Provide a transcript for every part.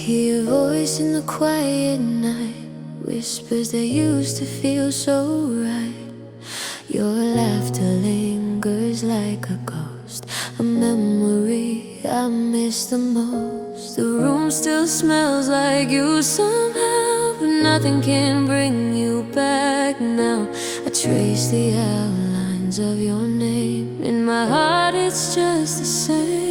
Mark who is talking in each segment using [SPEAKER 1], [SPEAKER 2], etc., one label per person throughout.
[SPEAKER 1] hear a voice in the quiet night, whispers that used to feel so right. Your laughter lingers like a ghost, a memory I miss the most. The room still smells like you somehow, but nothing can bring you back now. I trace the outlines of your name in my heart, it's just the same.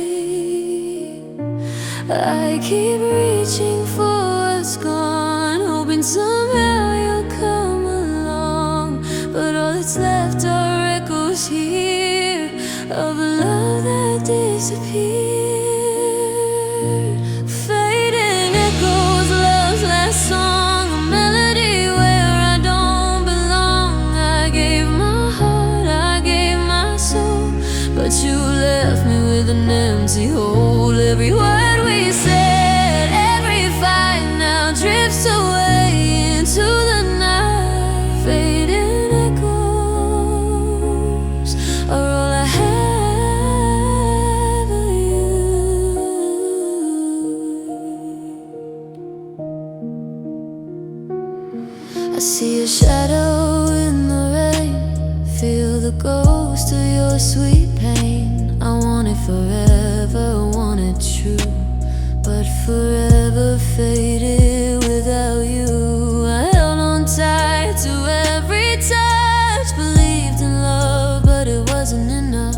[SPEAKER 1] I keep reaching for what's gone, hoping somehow you'll come along, but all that's left are echoes here of a love that disappeared. Fading echoes, love's last song, a melody where I don't belong. I gave my heart, I gave my soul, but you left me with an empty hole. Every word we said, every fight now drifts away into the night. Fading echoes are all I have of you. I see a shadow in the rain, feel the ghost of your sweet pain. I want it forever, want it true, but forever faded without you. I held on tight to every touch, believed in love, but it wasn't enough.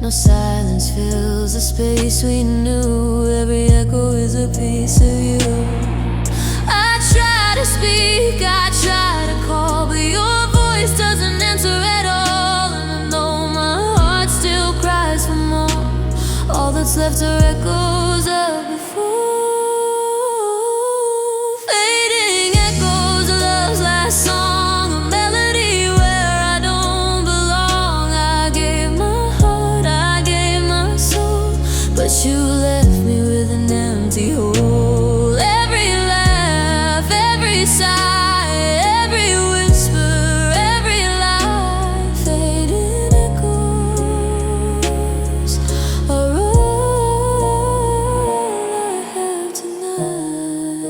[SPEAKER 1] No silence fills the space we knew, every echo is a piece of you. I try to speak, I try to call, but your voice doesn't answer at all. And I know my heart still cries for more, all that's left are echoes of before. Fading echoes, love's last song, a melody where I don't belong. I gave my heart, I gave my soul, but you left me with an empty hole. Every laugh, every sigh, every whisper, every lie. Fading echoes are all I have tonight.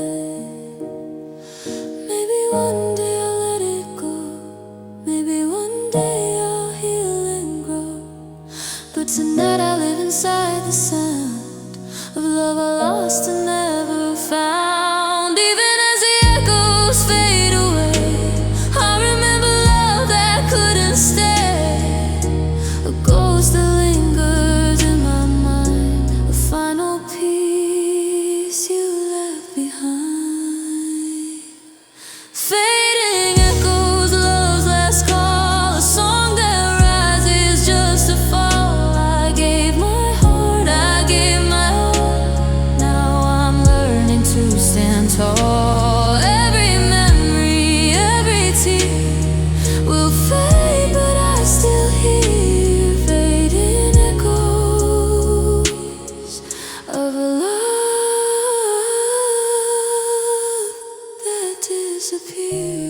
[SPEAKER 1] Maybe one day I'll let it go, maybe one day I'll heal and grow, but tonight I live inside the sound of love I lost and never found. Even as the echoes fade away, I remember love that couldn't stay, a ghost that lingers in my mind, a final piece you left behind. Fading echoes, love's last call, a song that rises just to fall. I gave my heart, I gave my all, now I'm learning to stand tall. Every memory, every tear will fade, but I still hear fading echoes of a love that disappeared.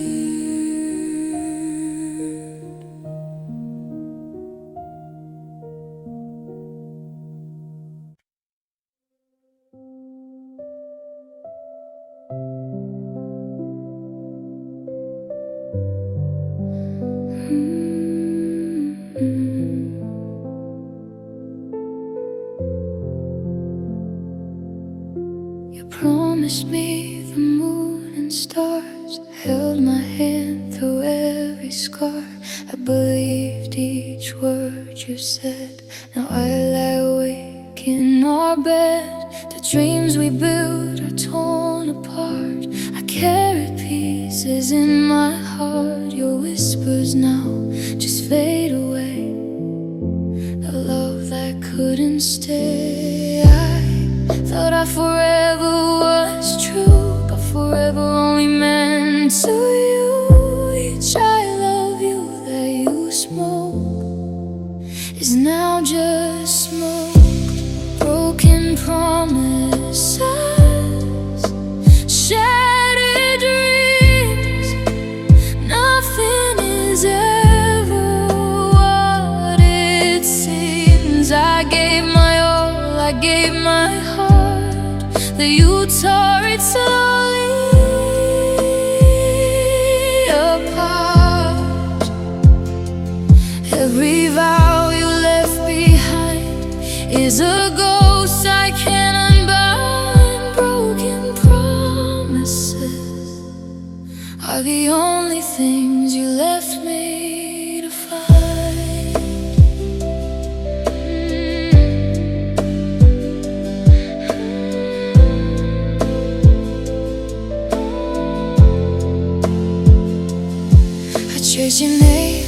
[SPEAKER 1] You promised me the moon and stars, held my hand through every scar. I believed each word you said. Now I lie awake in our bed. The dreams we built are torn apart. I carried pieces in my heart. Your whispers now just fade away, the love that couldn't stay. I thought our forever was true, but forever only meant to you. Each I love you that you smoke is now just smoke. Broken promises, shattered dreams, nothing is ever what it seems. I gave my all, I gave my heart, that you tore it slowly apart. Every vow you left behind is a ghost I can't unbind. Broken promises are the only things you left me to find. I chase your name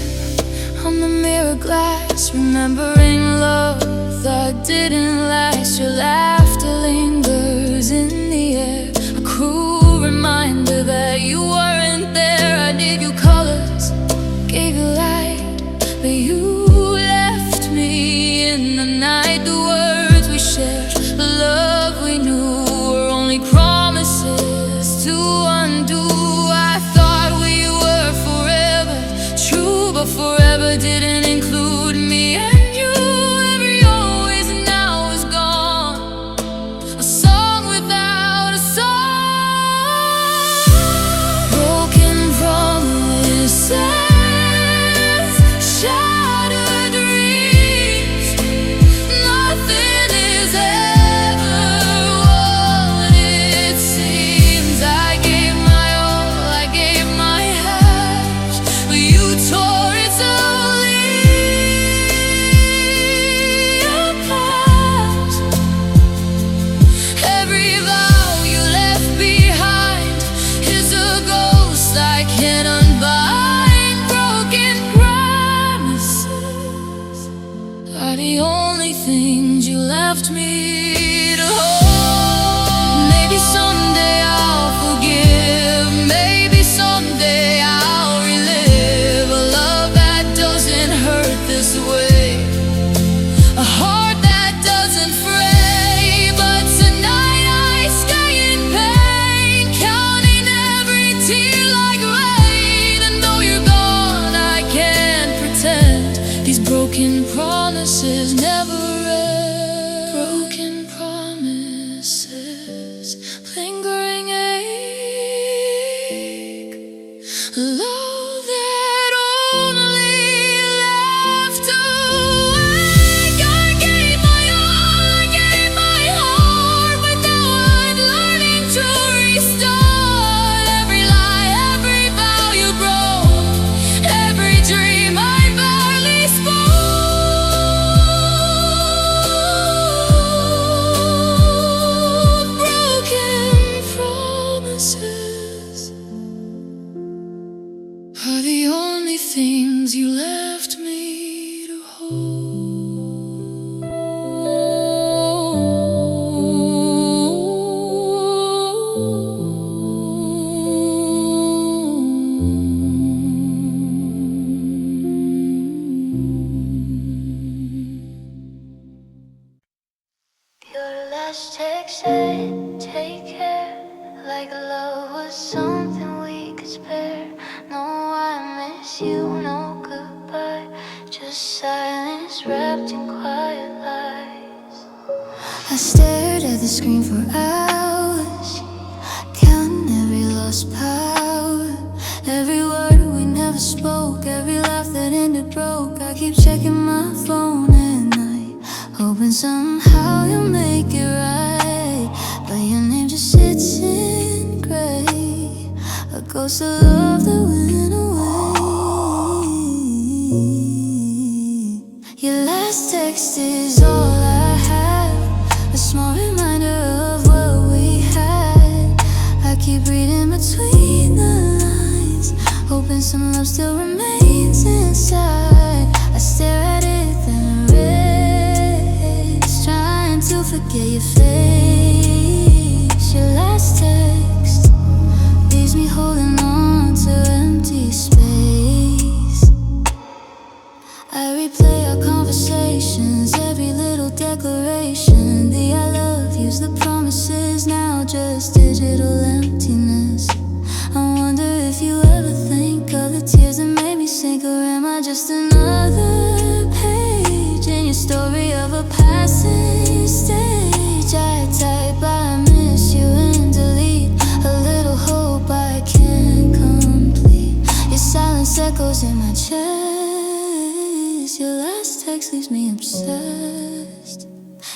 [SPEAKER 1] on the mirror glass, remembering love that didn't last. Your laughter lingers in the air, a cruel reminder that you weren't there. I gave you colors, gave you light, but you left me in the night. The words we shared, the love we knew, were only promises to undo. I thought we were forever, true, but forever didn't include me and you. Every always now is gone, a song without a song. Broken promises, shattered dreams. Nothing is ever what it seems. I gave my all, I gave my heart, but you tore it slowly apart. Every vow you left behind is a ghost I can't unbind. Broken promises are the only things you left me to hold. Maybe someday I'll forgive, maybe someday I'll relive a love that doesn't hurt this way, a heart that doesn't fray. But tonight I stay in pain, counting every tear like rain. And though you're gone, I can't pretend these broken promises never end. Broken promises, lingering ache, love that only left to wake. I gave my all, I gave my heart, but now I'm learning to restart. Every lie, every vow you broke, every dream I barely spoke. Broken promises are the only things you left me to hold. Your last text said, take care, like love was something we could spare. No, I miss you, no goodbye, just silence wrapped in quiet lies. I stared at the screen for hours, counting every lost power, every word we never spoke, every laugh that ended broke. I keep checking my phone at night, hoping somehow you'll make it right, but your name just sits in gray, a ghost of love that went away. Your last text is all I have, a small reminder of what we had. I keep reading between the lines, hoping some love still remains inside. I stare at it, then erase, trying to forget your face. Your last text leaves me holding on to empty space. I replay our conversations, every little declaration, the I love yous, the promises, now just digital emptiness. I wonder if you ever think of the tears that made me sink, or am I just another page in your story of a passing stage? I type I miss you and delete me obsessed.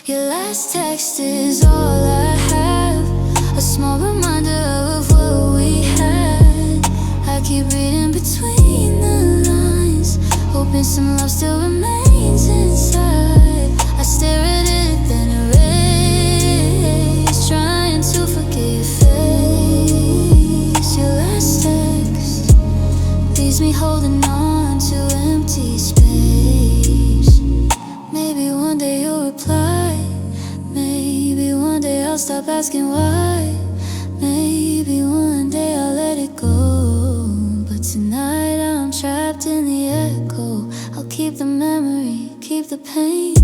[SPEAKER 1] Your last text is all I have, a small reminder of what we had. I keep reading between the lines, hoping some love still remains inside. I stare at it, then erase, trying to forget your face. Your last text leaves me holding on to empty space. Maybe one day you'll reply, maybe one day I'll stop asking why, maybe one day I'll let it go. But tonight I'm trapped in the echo. I'll keep the memory, keep the pain,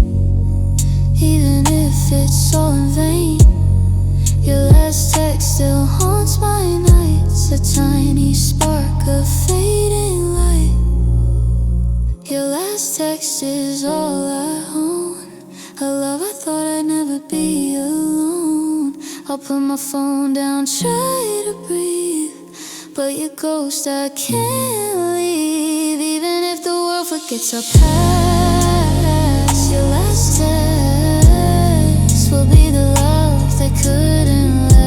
[SPEAKER 1] even if it's all in vain. Your last text still haunts my nights, a tiny spark of fading light. Your last text is all I own, a love I thought I'd never be alone. I'll put my phone down, try to breathe, but your ghost I can't leave. Even if the world forgets our past, your last text will be the love that couldn't last.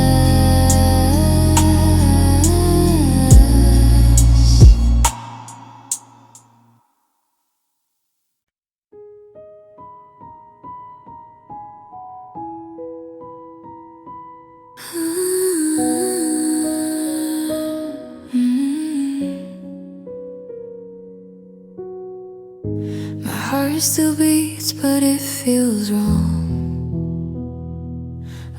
[SPEAKER 1] My heart still beats, but it feels wrong,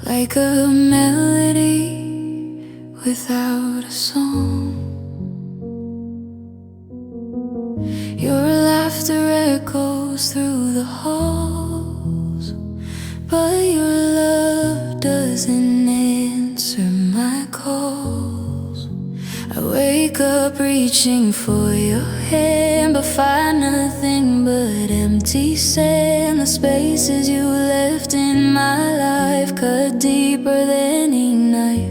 [SPEAKER 1] like a melody without a song. Your laughter echoes through the halls, but your love doesn't answer my calls. I wake up reaching for your hand, but find nothing but empty sand. The spaces you left in my life cut deeper than any knife.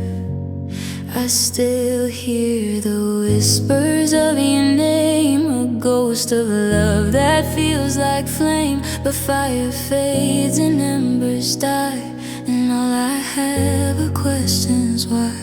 [SPEAKER 1] I still hear the whispers of your name, a ghost of love that feels like flame. But fire fades and embers die, and all I have are questions why.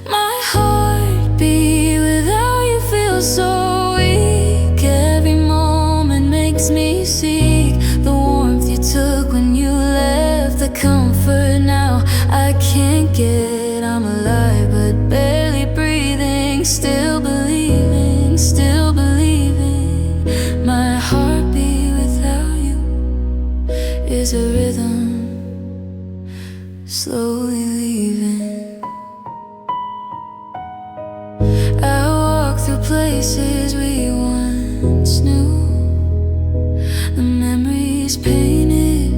[SPEAKER 1] My heartbeat without you feels so weak. Every moment makes me seek the warmth you took when you left, the comfort now I can't get. I'm alive but barely breathing, still believing, still believing. My heartbeat without you is a rhythm slowly leaving. I walk through places we once knew, the memories painted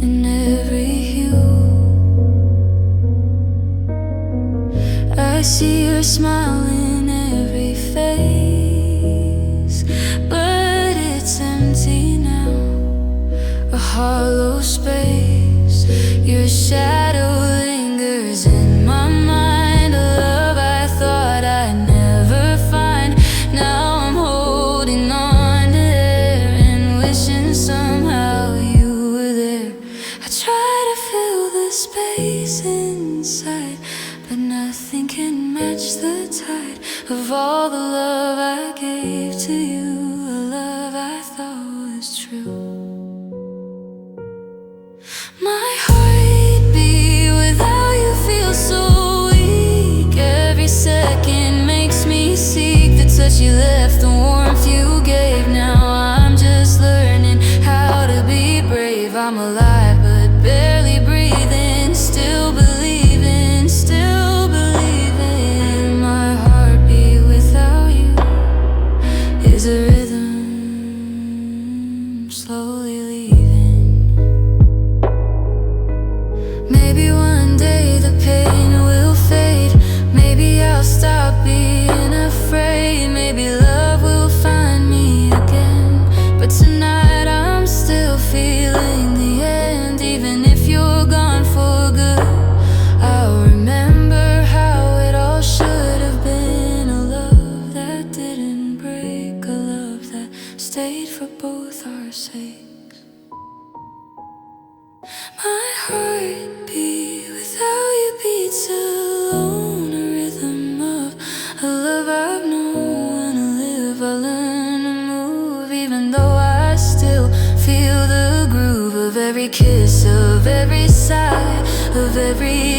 [SPEAKER 1] in every hue. I see your smile in every face, but it's empty now, a hollow space. Your shadow lingers in my mind, a love I thought I'd never find. Now I'm holding on to there and wishing somehow you were there. I try to fill the space inside, but nothing can match the tide of all the love I gave to you, a love I thought was true. My heartbeat without you feels so weak. Every second makes me seek the touch you left, the warmth you gave. Now I'm just learning how to be brave. I'm alive but barely breathing, still believing, still believing. My heartbeat without you is a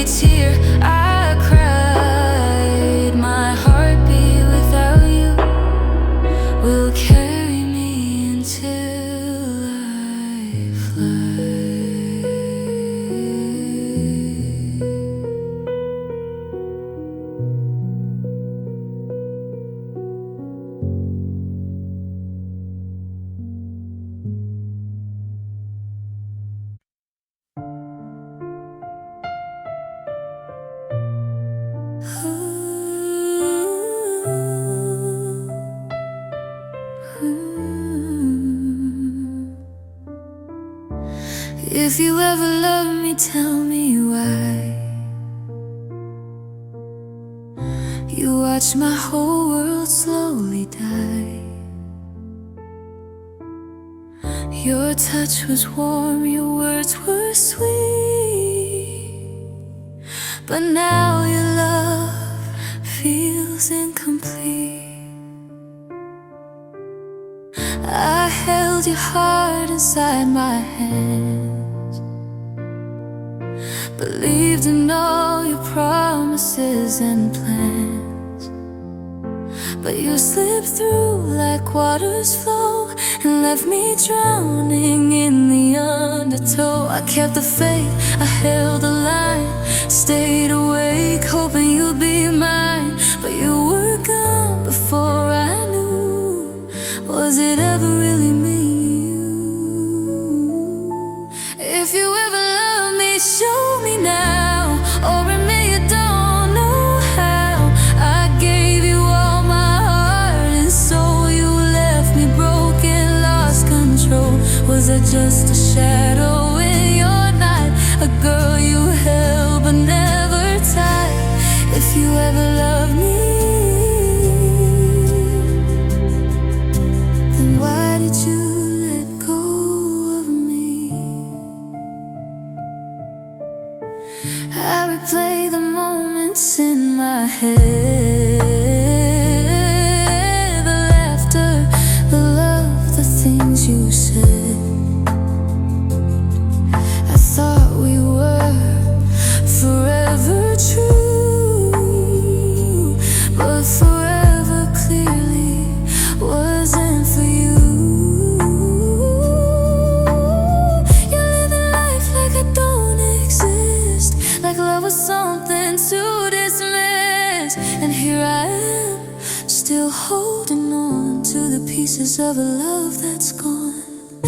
[SPEAKER 1] every tear I cried. My heartbeat without you will carry me until I fly. If you ever love me, tell me why. You watch my whole world slowly die. Your touch was warm, your words were sweet, but now your love feels incomplete. I held your heart inside my hands, believed in all your promises and plans, but you slipped through like waters flow and left me drowning in the undertow. I kept the faith, I held the line, stayed awake hoping you'd be mine, but you were gone before I knew. Was it ever really me? If you ever love me, show me now, or admit you don't know how. I gave you all my heart and soul, you left me broken, lost control. Was I just a shadow in your night, a girl you held but never tied? If you ever loved me, then why did you let go of me? I replay the moments in my head, the laughter, the love, the things you said. I thought we were forever true, but forever clearly wasn't for you. You're living life like I don't exist, like love was something to dismiss. And here I am, still holding on to the pieces of a love that's gone. I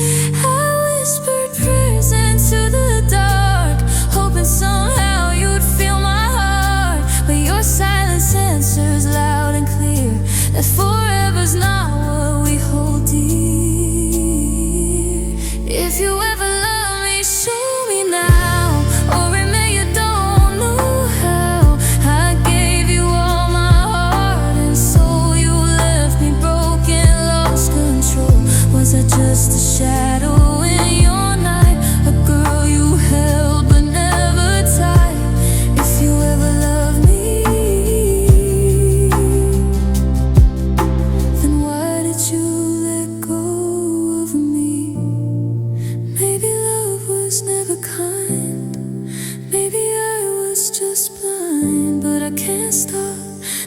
[SPEAKER 1] whispered prayers into the dark, hoping somehow you'd feel my heart, but your silence answers loud and clear that forever's not what we hold dear. If you ever love me, show me now, or admit you don't know how. I gave you all my heart and soul, you left me broken, lost control. Was I just a shadow in your night, a girl you held but never tied? If you ever love me, then why did you let go of me? Maybe love was never kind, maybe I was just blind, but I can't stop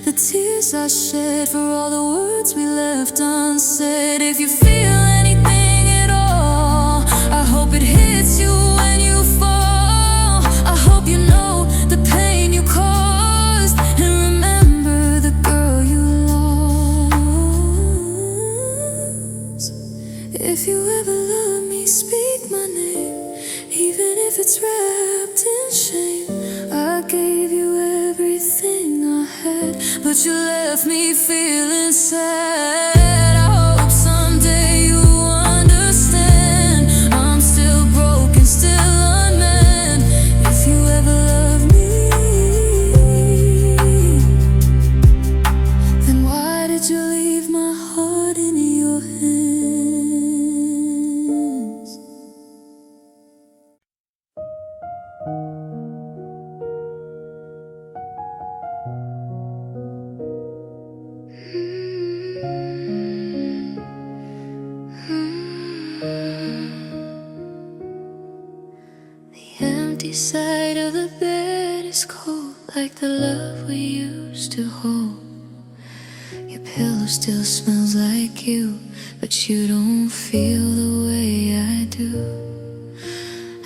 [SPEAKER 1] the tears I shed for all the words we left unsaid. If you feel anything at all, I hope it hits you when you fall. I hope you know the pain you caused, and remember the girl you lost. If you ever love me, speak my name, even if it's wrapped in shame. I gave you everything I had, but you left me feeling sad. I hope someday you understand, I'm still broken, still unmanned. If you ever love me, then why did you leave my heart in your hands? cold like the love we used to hold. Your pillow still smells like you, but you don't feel the way I do.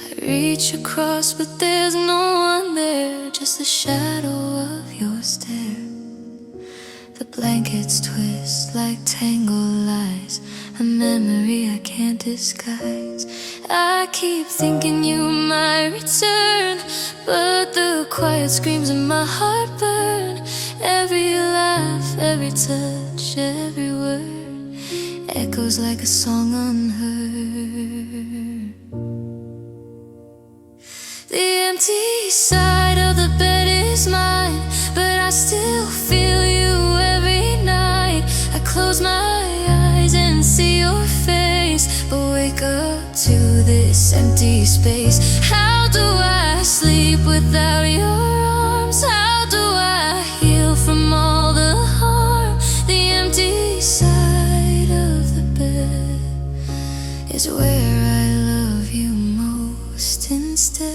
[SPEAKER 1] I reach across, but there's no one there, just the shadow of your stare. The blankets twist like tangled lies, a memory I can't disguise. I keep thinking you might return, but the quiet screams in my heart burn. Every laugh, every touch, every word echoes like a song unheard. The empty side of the bed is mine, but I still feel you every night. I close my eyes and see your face, but wake up to this empty space. How do I sleep without your arms? How do I heal from all the harm? The empty side of the bed is where I love you most instead.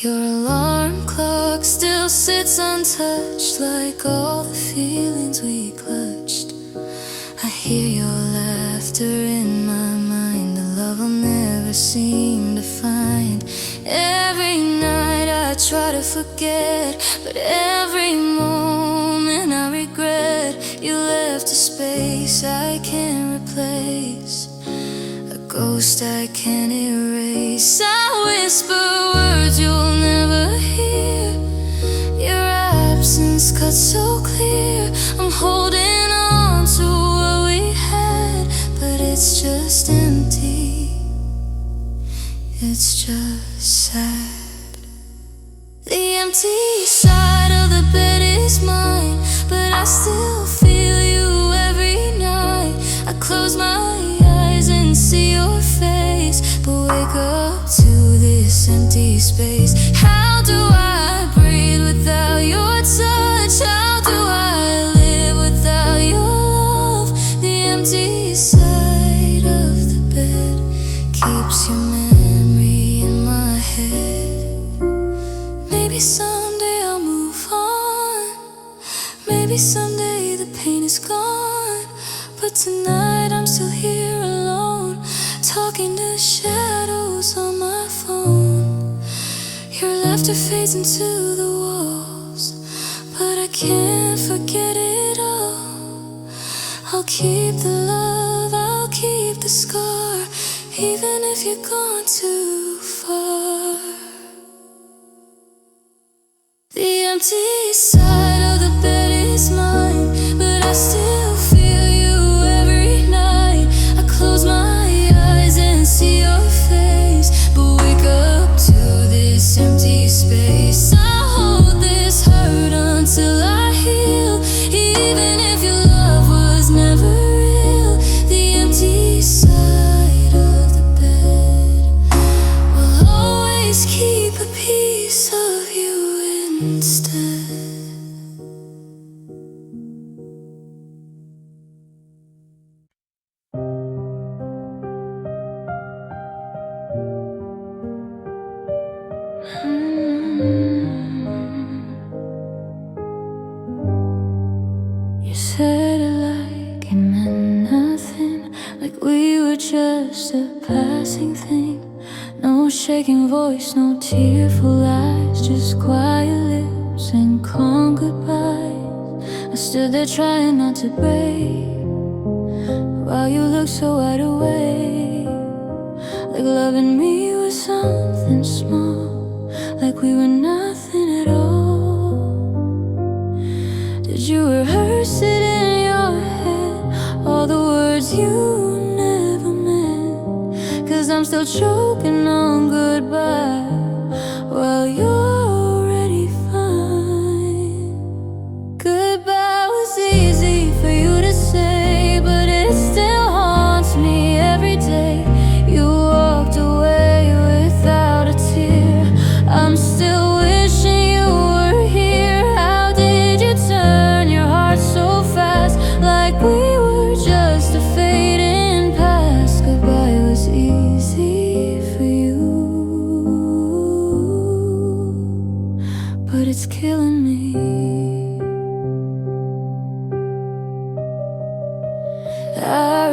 [SPEAKER 1] Your alarm clock still sits untouched, like all the feelings we clutched. I hear your laughter in my mind, a love I'll never seem to find. Every night I try to forget, but every moment I regret. You left a space I can't replace, a ghost I can't erase. I whisper words you'll never hear, your absence cuts so clear. I'm holding on to what we had, but it's just empty, it's just sad. The empty side of the bed is mine, but I still feel you every night. I close my eyes and see your face, but wake up to this empty space. How do I breathe without your touch? How do I live without your love? The empty side of the bed keeps your memory in my head. Maybe someday I'll move on, maybe someday the pain is gone, but tonight I'm still here alone, talking to shadows on my phone. Your laughter fades into the walls, but I can't forget it all. I'll keep the love, I'll keep the scar, even if you're gone too far. The empty side of the bed is mine, but I still feel you every night. I close my eyes and see your face, but wake up to this empty space. I hold this hurt until I heal, even if your love was never real. The empty side of the bed will always keep a piece of you instead. You said it like it meant nothing, like we were just a passing thing. No shaking voice, no tearful eyes, just quiet lips and calm goodbyes. I stood there trying not to break, while you looked so wide awake, like loving me was something small, like we were nothing at all. Did you rehearse it in your head, all the words you never meant? 'Cause I'm still choking on goodbye, while you're already fine. Goodbye was easy for you to say, but it still haunts me every day. You walked away without a tear, I'm still wishing you were here. How did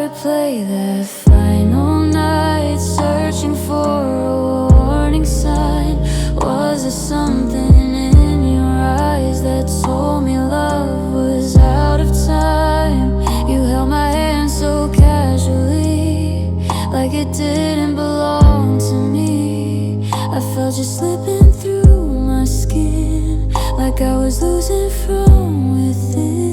[SPEAKER 1] replay that final night, searching for a warning sign. Was there something in your eyes that told me love was out of time? You held my hand so casually, like it didn't belong to me. I felt you slipping through my skin, like I was losing from within.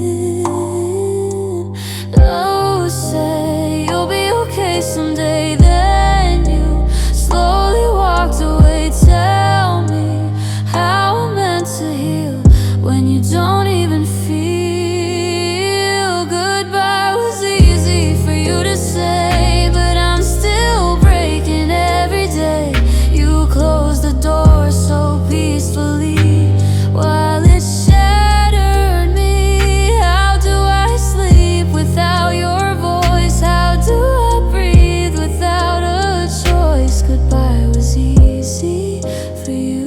[SPEAKER 1] Oh, say you'll be okay someday. Then you slowly walked away. Tell me how I'm meant to heal when you don't even feel. Goodbye was easy for you to say, but I'm still breaking every day. You closed the door so peacefully while it shattered me. How do I sleep without your voice? How do I breathe without a choice? Goodbye was easy for you,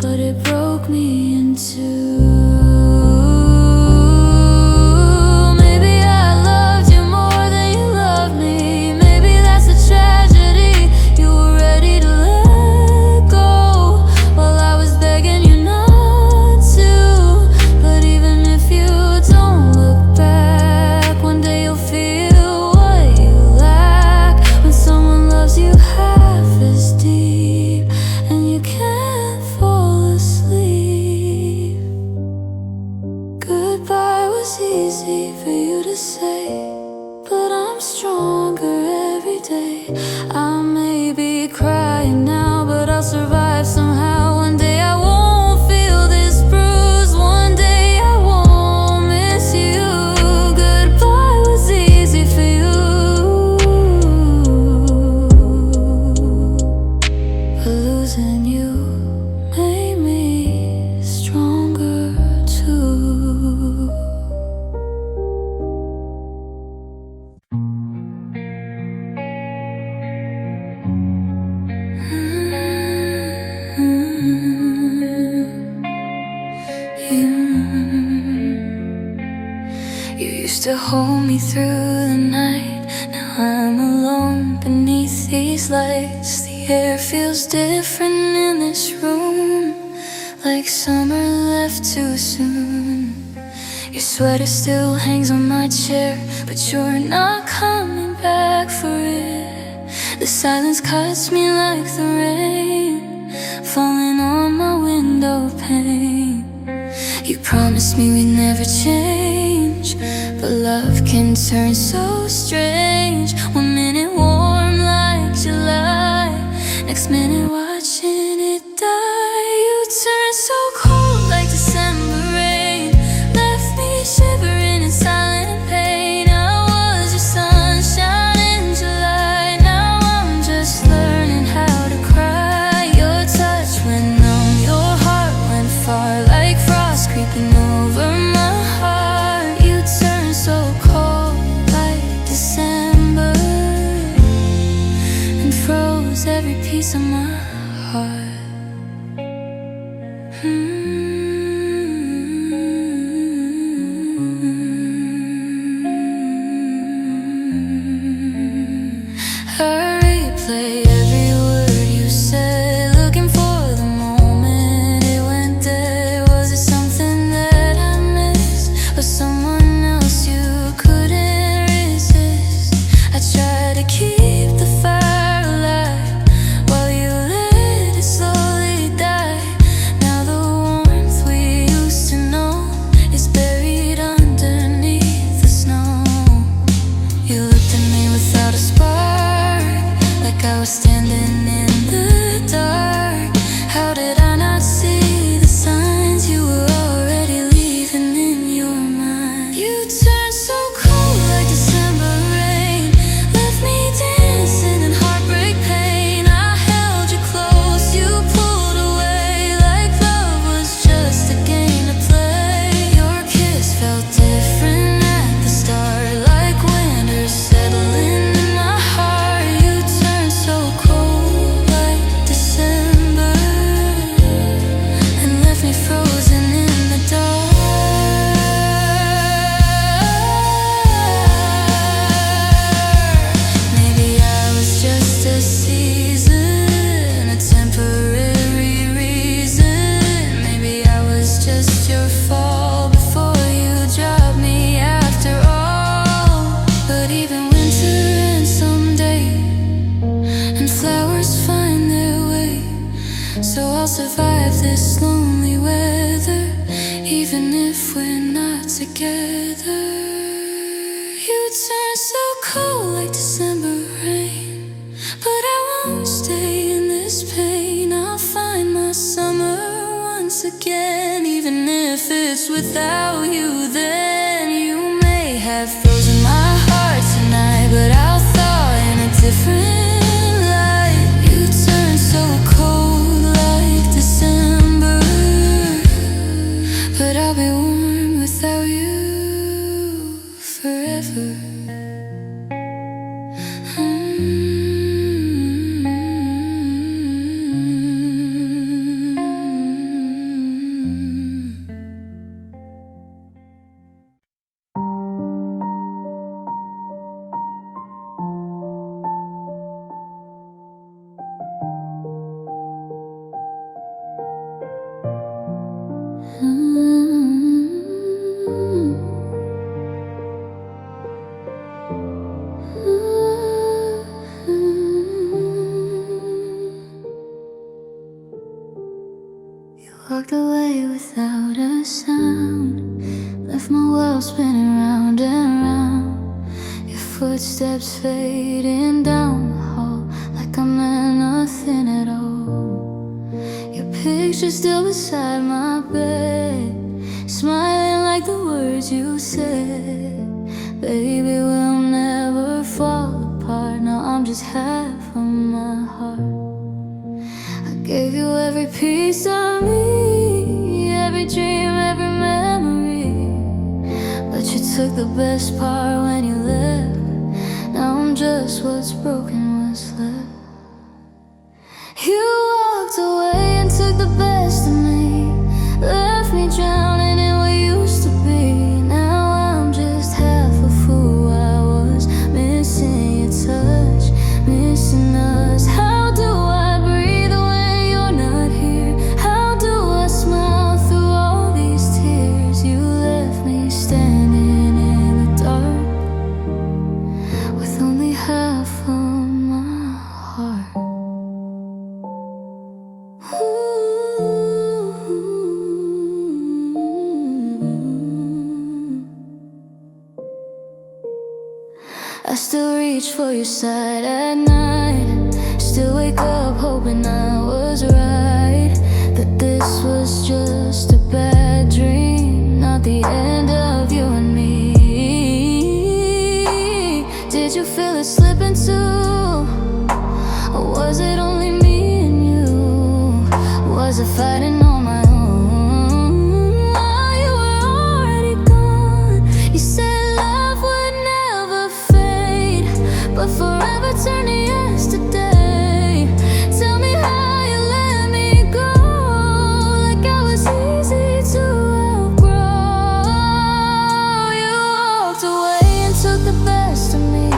[SPEAKER 1] but it broke me in two. Maybe I loved you more than you loved me. Maybe that's a tragedy you were ready to let go, while I was begging you not to. But even if you don't look back, one day you'll feel what you lack when someone loves you half as deep and you can't fall asleep. Goodbye was easy for you to say, but I'm stronger every day. I may be crying now, but I'll survive somehow. One day I won't feel this bruise. One day I won't miss you. Goodbye was easy for you, but losing you made me stronger too. You used to hold me through the night. Now I'm alone beneath these lights. The air feels different in this room, like summer left too soon. Your sweater still hangs on my chair, but you're not coming back for it. The silence cuts me like the rain falling on my window pane. You promised me we'd never change, but love can turn so strange. One minute warm like July, next minute watching it die. You turn so cold like December rain, left me shivering in silent pain. I was your sunshine in July, now I'm just learning how to cry. Your touch went numb, your heart went far, like frost creeping over my heart. You turn so cold like December and froze every piece of my heart. I replay every word you said, looking for the moment it went dead. Was it something that even if we're not together. You turn so cold like December rain, but I won't stay in this pain. I'll find my summer once again, even if it's without you. Then you may have frozen my heart tonight, but I'll thaw in a different light. You turn so cold like December, but I'll be warm without you forever. Walked away without a sound, left my world spinning round and round. Your footsteps fading down the hall like I meant nothing at all. Your picture still beside my bed, smiling like the words you said. Baby, we'll never fall apart. Now I'm just half of my heart. I gave you every piece of me, every dream, every memory, but you took the best part when you left. Now I'm just what's broken, what's left. You walked away and took the best of me, left me drowning in what used to be. Now I'm just half of who I was, missing your touch, missing us. How do I breathe when you're not here? How do I smile through all these tears? You left me standing in the dark with only half of my heart. I still reach for your side at night, still wake up hoping I was right, that this was just a bad dream, not the end of you and me. Did you feel it slipping too? Or was it only me and you? Was I fighting on my own? Oh, you were already gone. You said love would never fade, but forever turn to yesterday. Tell me how you let me go, like I was easy to outgrow. You walked away and took the best of me,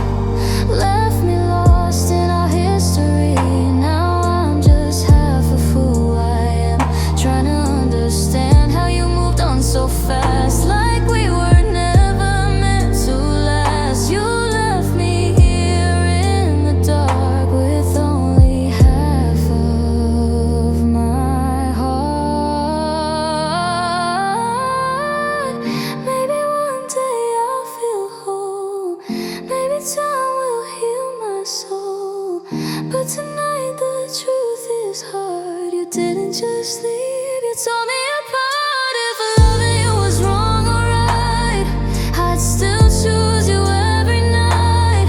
[SPEAKER 1] left me lost in our history. Now I'm just half of who I am, trying to understand how you moved on so fast, like we were never meant to last. You left me here in the dark with only half of my heart. Maybe one day I'll feel whole, maybe time will heal my soul, but tonight the truth is hard. You didn't just leave, you told me apart. If loving you was wrong or right, I'd still choose you every night.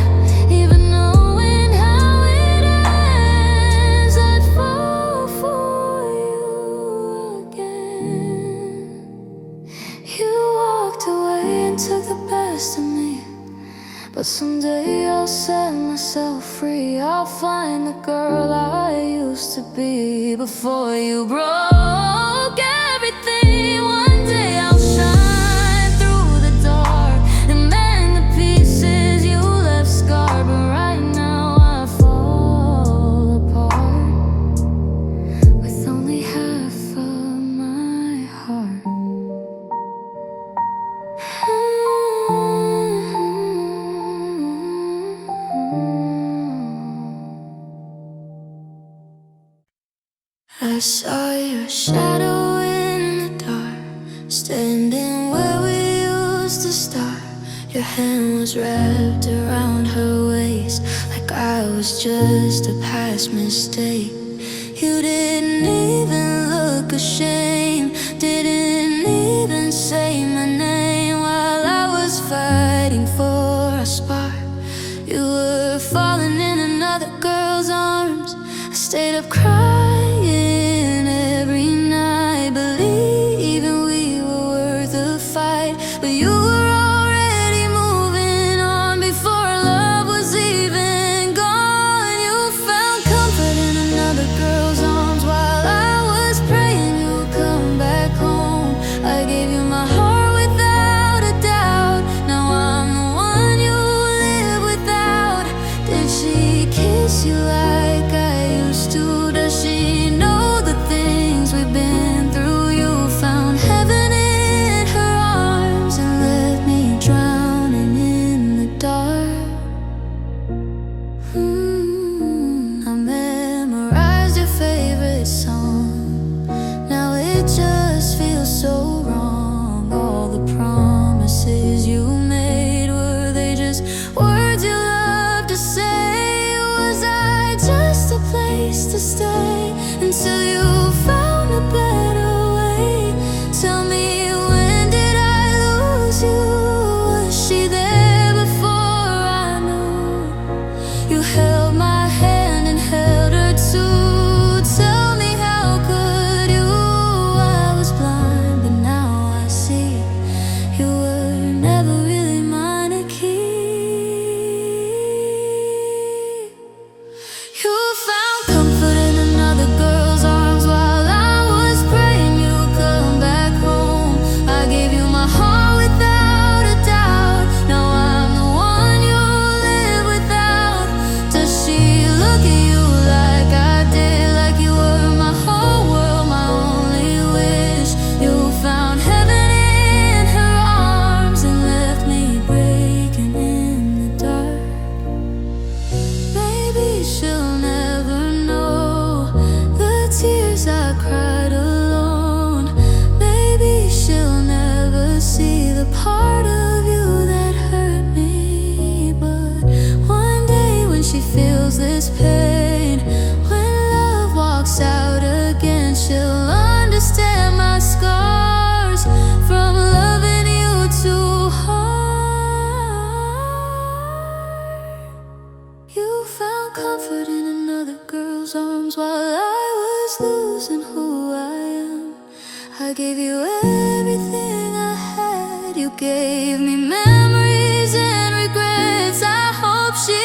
[SPEAKER 1] Even knowing how it ends, I'd fall for you again. You walked away and took the best of me, but someday I'll set myself free. I'll find the girl I used to be before you broke everything. One day I'll shine through the dark and mend the pieces you left scarred, but right now I fall apart with only half of my heart. I saw your shadow in the dark, standing was wrapped around her waist, like I was just a past mistake. You didn't even look ashamed, didn't even say my name. While I was fighting for a spark, you were falling in another girl's arms. I stayed up crying every night, believing we were worth the fight. But you were already moving on before love was even gone. You found comfort in another girl's arms while I was praying you'd come back home. I gave you my heart without a doubt. Now I'm the one you live without. Did she kiss you like I used to? Does she know the things we've been through? You found heaven in her arms and left me drowning in the dark. I memorized your favorite song. Now it just feels so wrong. All the promises you made, were they just words you loved to say? Was I just a place to stay until you found a better way? Tell me, when did I lose you? Was she there before I knew? You held my hand and held her too. Tell me, how could you? I was blind, but now I see you were never really mine to keep. You found comfort in another girl's arms while I was praying you'd come back home. I gave you my heart without a doubt. Now I'm the one you live without. Does she look at you like I did? Like you were my whole world, my only wish. You found heaven in her arms and left me breaking in the dark. Maybe she'll never know the tears I cried alone. Maybe she'll never see the part of you that hurt me. But one day when she feels this pain, when love walks out again, she'll understand my scars from loving you too hard. You found comfort in another girl's arms while I was losing who I am. I gave you everything I had. You gave me memories and regrets. I hope she